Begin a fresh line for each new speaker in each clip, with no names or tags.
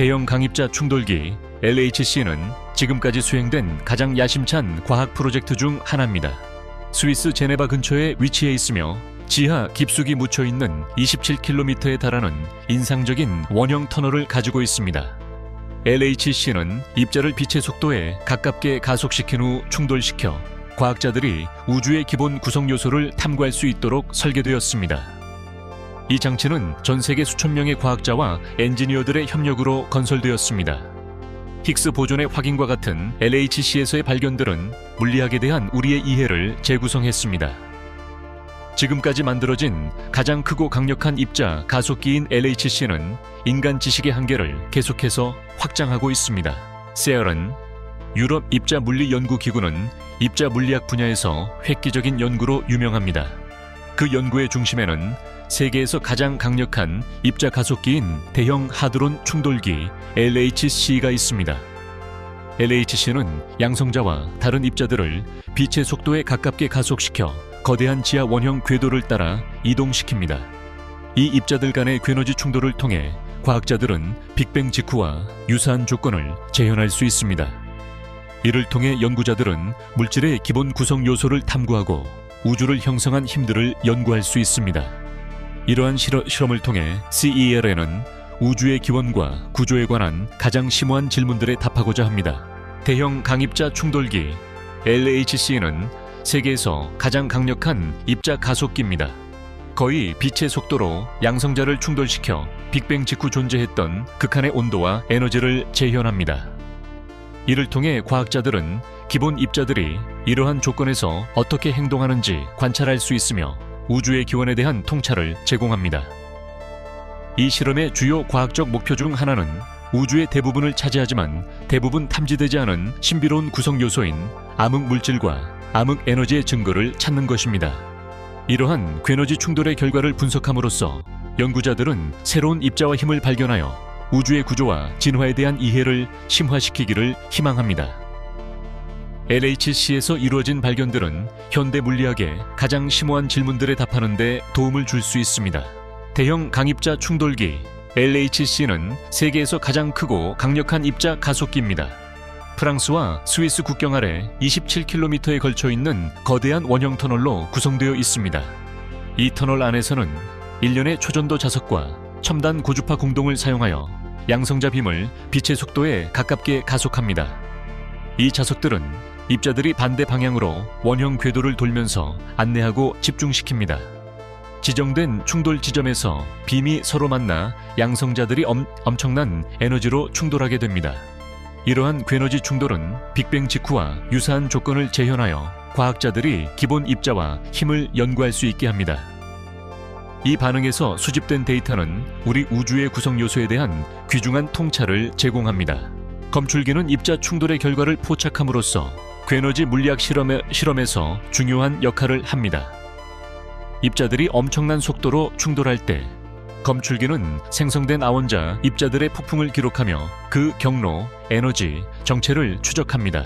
대형 강입자 충돌기 LHC는 지금까지 수행된 가장 야심찬 과학 프로젝트 중 하나입니다. 스위스 제네바 근처에 위치해 있으며 지하 깊숙이 묻혀있는 27km에 달하는 인상적인 원형 터널을 가지고 있습니다. LHC는 입자를 빛의 속도에 가깝게 가속시킨 후 충돌시켜 과학자들이 우주의 기본 구성 요소를 탐구할 수 있도록 설계되었습니다. 이 장치는 전 세계 수천 명의 과학자와 엔지니어들의 협력으로 건설되었습니다. 힉스 보존의 확인과 같은 LHC에서의 발견들은 물리학에 대한 우리의 이해를 재구성했습니다. 지금까지 만들어진 가장 크고 강력한 입자 가속기인 LHC는 인간 지식의 한계를 계속해서 확장하고 있습니다. CERN, 유럽 입자 물리 연구 기구는 입자 물리학 분야에서 획기적인 연구로 유명합니다. 그 연구의 중심에는 세계에서 가장 강력한 입자 가속기인 대형 하드론 충돌기 LHC가 있습니다. LHC는 양성자와 다른 입자들을 빛의 속도에 가깝게 가속시켜 거대한 지하 원형 궤도를 따라 이동시킵니다. 이 입자들 간의 궤너지 충돌을 통해 과학자들은 빅뱅 직후와 유사한 조건을 재현할 수 있습니다. 이를 통해 연구자들은 물질의 기본 구성 요소를 탐구하고 우주를 형성한 힘들을 연구할 수 있습니다. 이러한 실험을 통해 CERN은 우주의 기원과 구조에 관한 가장 심오한 질문들에 답하고자 합니다. 대형 강입자 충돌기 LHC는 세계에서 가장 강력한 입자 가속기입니다. 거의 빛의 속도로 양성자를 충돌시켜 빅뱅 직후 존재했던 극한의 온도와 에너지를 재현합니다. 이를 통해 과학자들은 기본 입자들이 이러한 조건에서 어떻게 행동하는지 관찰할 수 있으며 우주의 기원에 대한 통찰을 제공합니다. 이 실험의 주요 과학적 목표 중 하나는 우주의 대부분을 차지하지만 대부분 탐지되지 않은 신비로운 구성 요소인 암흑 물질과 암흑 에너지의 증거를 찾는 것입니다. 이러한 궤너지 충돌의 결과를 분석함으로써 연구자들은 새로운 입자와 힘을 발견하여 우주의 구조와 진화에 대한 이해를 심화시키기를 희망합니다. LHC에서 이루어진 발견들은 현대 물리학의 가장 심오한 질문들에 답하는 데 도움을 줄 수 있습니다. 대형 강입자 충돌기 LHC는 세계에서 가장 크고 강력한 입자 가속기입니다. 프랑스와 스위스 국경 아래 27km에 걸쳐 있는 거대한 원형 터널로 구성되어 있습니다. 이 터널 안에서는 일련의 초전도 자석과 첨단 고주파 공동을 사용하여 양성자 빔을 빛의 속도에 가깝게 가속합니다. 이 자석들은 입자들이 반대 방향으로 원형 궤도를 돌면서 안내하고 집중시킵니다. 지정된 충돌 지점에서 빔이 서로 만나 양성자들이 엄청난 에너지로 충돌하게 됩니다. 이러한 궤너지 충돌은 빅뱅 직후와 유사한 조건을 재현하여 과학자들이 기본 입자와 힘을 연구할 수 있게 합니다. 이 반응에서 수집된 데이터는 우리 우주의 구성 요소에 대한 귀중한 통찰을 제공합니다. 검출기는 입자 충돌의 결과를 포착함으로써 궤너지 물리학 실험에서 중요한 역할을 합니다. 입자들이 엄청난 속도로 충돌할 때 검출기는 생성된 아원자 입자들의 폭풍을 기록하며 그 경로, 에너지, 정체를 추적합니다.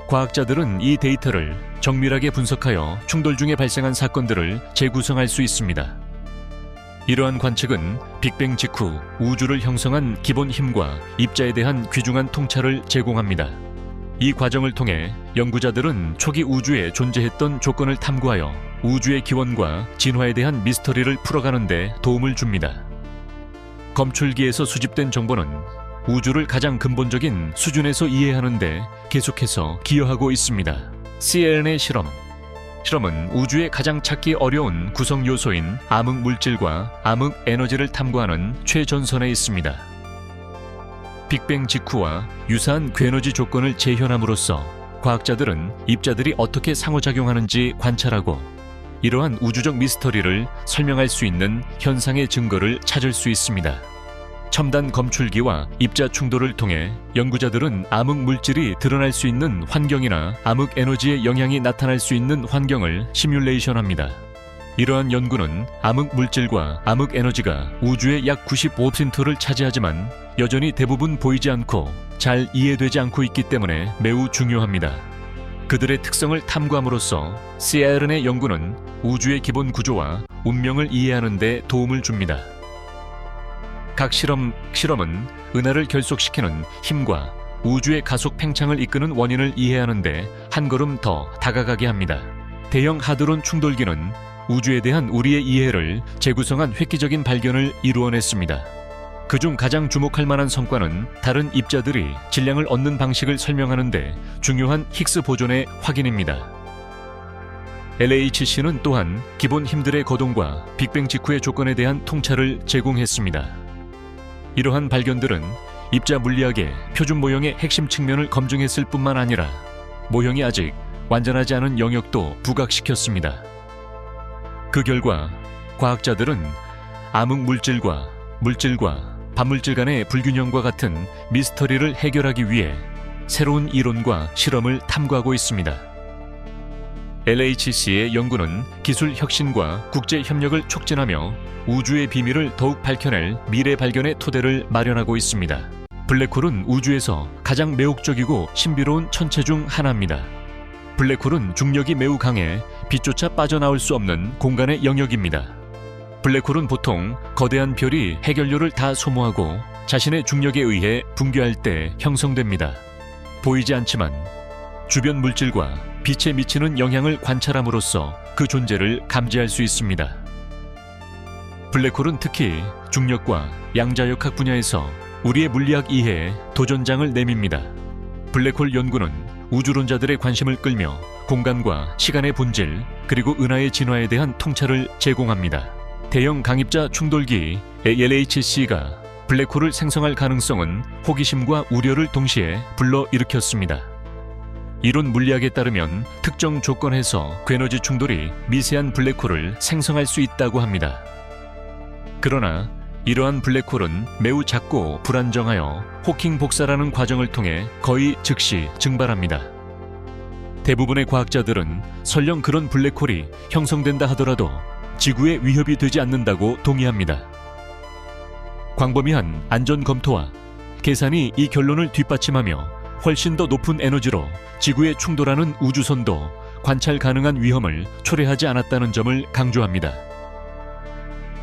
과학자들은 이 데이터를 정밀하게 분석하여 충돌 중에 발생한 사건들을 재구성할 수 있습니다. 이러한 관측은 빅뱅 직후 우주를 형성한 기본 힘과 입자에 대한 귀중한 통찰을 제공합니다. 이 과정을 통해 연구자들은 초기 우주에 존재했던 조건을 탐구하여 우주의 기원과 진화에 대한 미스터리를 풀어가는 데 도움을 줍니다. 검출기에서 수집된 정보는 우주를 가장 근본적인 수준에서 이해하는 데 계속해서 기여하고 있습니다. CERN의 실험은 우주의 가장 찾기 어려운 구성 요소인 암흑 물질과 암흑 에너지를 탐구하는 최전선에 있습니다. 빅뱅 직후와 유사한 궤너지 조건을 재현함으로써 과학자들은 입자들이 어떻게 상호작용하는지 관찰하고 이러한 우주적 미스터리를 설명할 수 있는 현상의 증거를 찾을 수 있습니다. 첨단 검출기와 입자 충돌을 통해 연구자들은 암흑 물질이 드러날 수 있는 환경이나 암흑 에너지의 영향이 나타날 수 있는 환경을 시뮬레이션합니다. 이러한 연구는 암흑 물질과 암흑 에너지가 우주의 약 95%를 차지하지만 여전히 대부분 보이지 않고 잘 이해되지 않고 있기 때문에 매우 중요합니다. 그들의 특성을 탐구함으로써 CERN의 연구는 우주의 기본 구조와 운명을 이해하는 데 도움을 줍니다. 각 실험은 은하를 결속시키는 힘과 우주의 가속 팽창을 이끄는 원인을 이해하는데 한 걸음 더 다가가게 합니다. 대형 하드론 충돌기는 우주에 대한 우리의 이해를 재구성한 획기적인 발견을 이루어냈습니다. 그중 가장 주목할 만한 성과는 다른 입자들이 질량을 얻는 방식을 설명하는데 중요한 히그스 보존의 확인입니다. LHC는 또한 기본 힘들의 거동과 빅뱅 직후의 조건에 대한 통찰을 제공했습니다. 이러한 발견들은 입자 물리학의 표준 모형의 핵심 측면을 검증했을 뿐만 아니라 모형이 아직 완전하지 않은 영역도 부각시켰습니다. 그 결과 과학자들은 암흑 물질과 반물질 간의 불균형과 같은 미스터리를 해결하기 위해 새로운 이론과 실험을 탐구하고 있습니다. LHC의 연구는 기술 혁신과 국제 협력을 촉진하며 우주의 비밀을 더욱 밝혀낼 미래 발견의 토대를 마련하고 있습니다. 블랙홀은 우주에서 가장 매혹적이고 신비로운 천체 중 하나입니다. 블랙홀은 중력이 매우 강해 빛조차 빠져나올 수 없는 공간의 영역입니다. 블랙홀은 보통 거대한 별이 해결료를 다 소모하고 자신의 중력에 의해 붕괴할 때 형성됩니다. 보이지 않지만 주변 물질과 빛에 미치는 영향을 관찰함으로써 그 존재를 감지할 수 있습니다. 블랙홀은 특히 중력과 양자역학 분야에서 우리의 물리학 이해에 도전장을 내밉니다. 블랙홀 연구는 우주론자들의 관심을 끌며 공간과 시간의 본질 그리고 은하의 진화에 대한 통찰을 제공합니다. 대형 강입자 충돌기 LHC가 블랙홀을 생성할 가능성은 호기심과 우려를 동시에 불러일으켰습니다. 이론 물리학에 따르면 특정 조건에서 궤너지 충돌이 미세한 블랙홀을 생성할 수 있다고 합니다. 그러나 이러한 블랙홀은 매우 작고 불안정하여 호킹 복사라는 과정을 통해 거의 즉시 증발합니다. 대부분의 과학자들은 설령 그런 블랙홀이 형성된다 하더라도 지구에 위협이 되지 않는다고 동의합니다. 광범위한 안전 검토와 계산이 이 결론을 뒷받침하며 훨씬 더 높은 에너지로 지구에 충돌하는 우주선도 관찰 가능한 위험을 초래하지 않았다는 점을 강조합니다.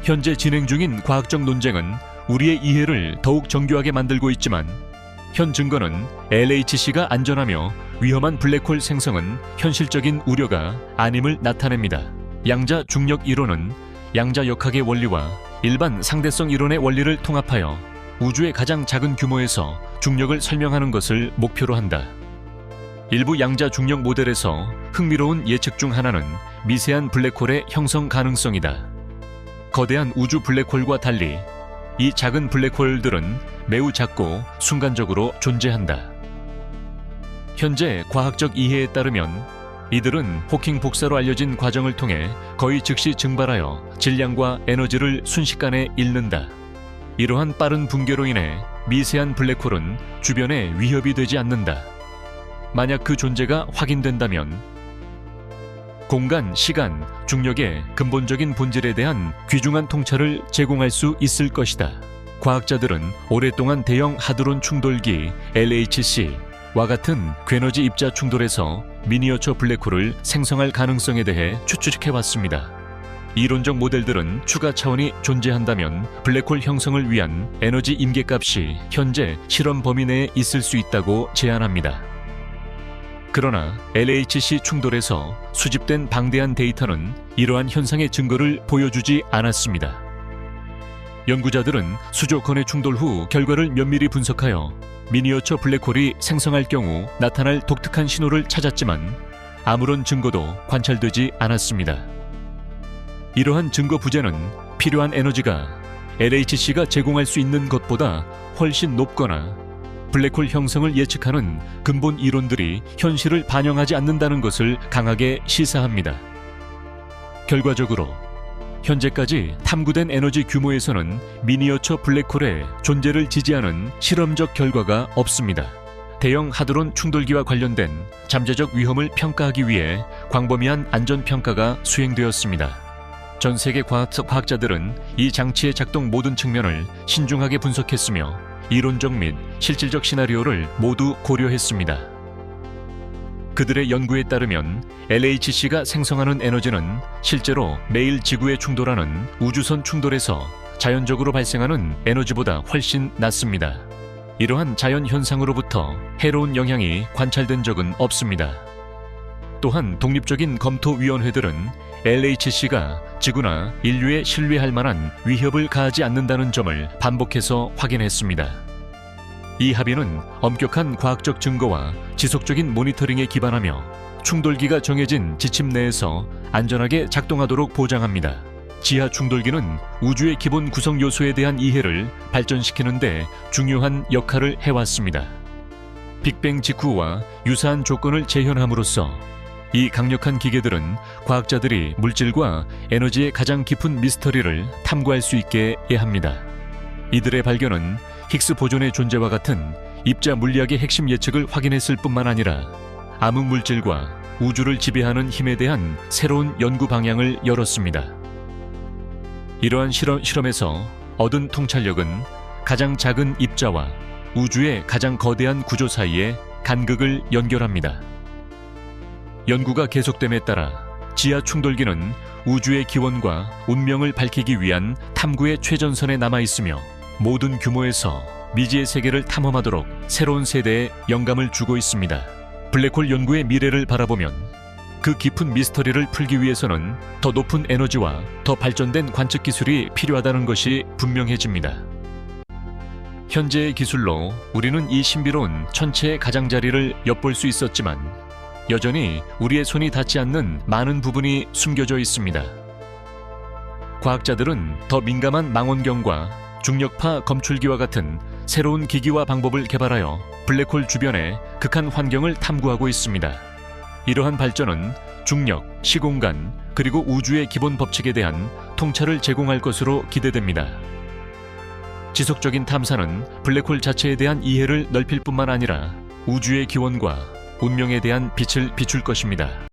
현재 진행 중인 과학적 논쟁은 우리의 이해를 더욱 정교하게 만들고 있지만 현 증거는 LHC가 안전하며 위험한 블랙홀 생성은 현실적인 우려가 아님을 나타냅니다. 양자 중력 이론은 양자역학의 원리와 일반 상대성 이론의 원리를 통합하여 우주의 가장 작은 규모에서 중력을 설명하는 것을 목표로 한다. 일부 양자 중력 모델에서 흥미로운 예측 중 하나는 미세한 블랙홀의 형성 가능성이다. 거대한 우주 블랙홀과 달리 이 작은 블랙홀들은 매우 작고 순간적으로 존재한다. 현재 과학적 이해에 따르면 이들은 호킹 복사로 알려진 과정을 통해 거의 즉시 증발하여 질량과 에너지를 순식간에 잃는다. 이러한 빠른 붕괴로 인해 미세한 블랙홀은 주변에 위협이 되지 않는다. 만약 그 존재가 확인된다면 공간, 시간, 중력의 근본적인 본질에 대한 귀중한 통찰을 제공할 수 있을 것이다. 과학자들은 오랫동안 대형 하드론 충돌기 LHC와 같은 궤너지 입자 충돌에서 미니어처 블랙홀을 생성할 가능성에 대해 추측해왔습니다. 이론적 모델들은 추가 차원이 존재한다면 블랙홀 형성을 위한 에너지 임계값이 현재 실험 범위 내에 있을 수 있다고 제안합니다. 그러나 LHC 충돌에서 수집된 방대한 데이터는 이러한 현상의 증거를 보여주지 않았습니다. 연구자들은 수조 건의 충돌 후 결과를 면밀히 분석하여 미니어처 블랙홀이 생성할 경우 나타날 독특한 신호를 찾았지만 아무런 증거도 관찰되지 않았습니다. 이러한 증거 부재는 필요한 에너지가 LHC가 제공할 수 있는 것보다 훨씬 높거나 블랙홀 형성을 예측하는 근본 이론들이 현실을 반영하지 않는다는 것을 강하게 시사합니다. 결과적으로 현재까지 탐구된 에너지 규모에서는 미니어처 블랙홀의 존재를 지지하는 실험적 결과가 없습니다. 대형 하드론 충돌기와 관련된 잠재적 위험을 평가하기 위해 광범위한 안전평가가 수행되었습니다. 전 세계 과학자들은 이 장치의 작동 모든 측면을 신중하게 분석했으며 이론적 및 실질적 시나리오를 모두 고려했습니다. 그들의 연구에 따르면 LHC가 생성하는 에너지는 실제로 매일 지구에 충돌하는 우주선 충돌에서 자연적으로 발생하는 에너지보다 훨씬 낮습니다. 이러한 자연 현상으로부터 해로운 영향이 관찰된 적은 없습니다. 또한 독립적인 검토위원회들은 LHC가 지구나 인류에 신뢰할 만한 위협을 가하지 않는다는 점을 반복해서 확인했습니다. 이 합의는 엄격한 과학적 증거와 지속적인 모니터링에 기반하며 충돌기가 정해진 지침 내에서 안전하게 작동하도록 보장합니다. 지하 충돌기는 우주의 기본 구성 요소에 대한 이해를 발전시키는 데 중요한 역할을 해왔습니다. 빅뱅 직후와 유사한 조건을 재현함으로써 이 강력한 기계들은 과학자들이 물질과 에너지의 가장 깊은 미스터리를 탐구할 수 있게 합니다. 이들의 발견은 힉스 보존의 존재와 같은 입자 물리학의 핵심 예측을 확인했을 뿐만 아니라 암흑 물질과 우주를 지배하는 힘에 대한 새로운 연구 방향을 열었습니다. 이러한 실험에서 얻은 통찰력은 가장 작은 입자와 우주의 가장 거대한 구조 사이의 간극을 연결합니다. 연구가 계속됨에 따라 지하 충돌기는 우주의 기원과 운명을 밝히기 위한 탐구의 최전선에 남아있으며 모든 규모에서 미지의 세계를 탐험하도록 새로운 세대에 영감을 주고 있습니다. 블랙홀 연구의 미래를 바라보면 그 깊은 미스터리를 풀기 위해서는 더 높은 에너지와 더 발전된 관측 기술이 필요하다는 것이 분명해집니다. 현재의 기술로 우리는 이 신비로운 천체의 가장자리를 엿볼 수 있었지만 여전히 우리의 손이 닿지 않는 많은 부분이 숨겨져 있습니다. 과학자들은 더 민감한 망원경과 중력파 검출기와 같은 새로운 기기와 방법을 개발하여 블랙홀 주변의 극한 환경을 탐구하고 있습니다. 이러한 발전은 중력, 시공간, 그리고 우주의 기본 법칙에 대한 통찰을 제공할 것으로 기대됩니다. 지속적인 탐사는 블랙홀 자체에 대한 이해를 넓힐 뿐만 아니라 우주의 기원과 운명에 대한 빛을 비출 것입니다.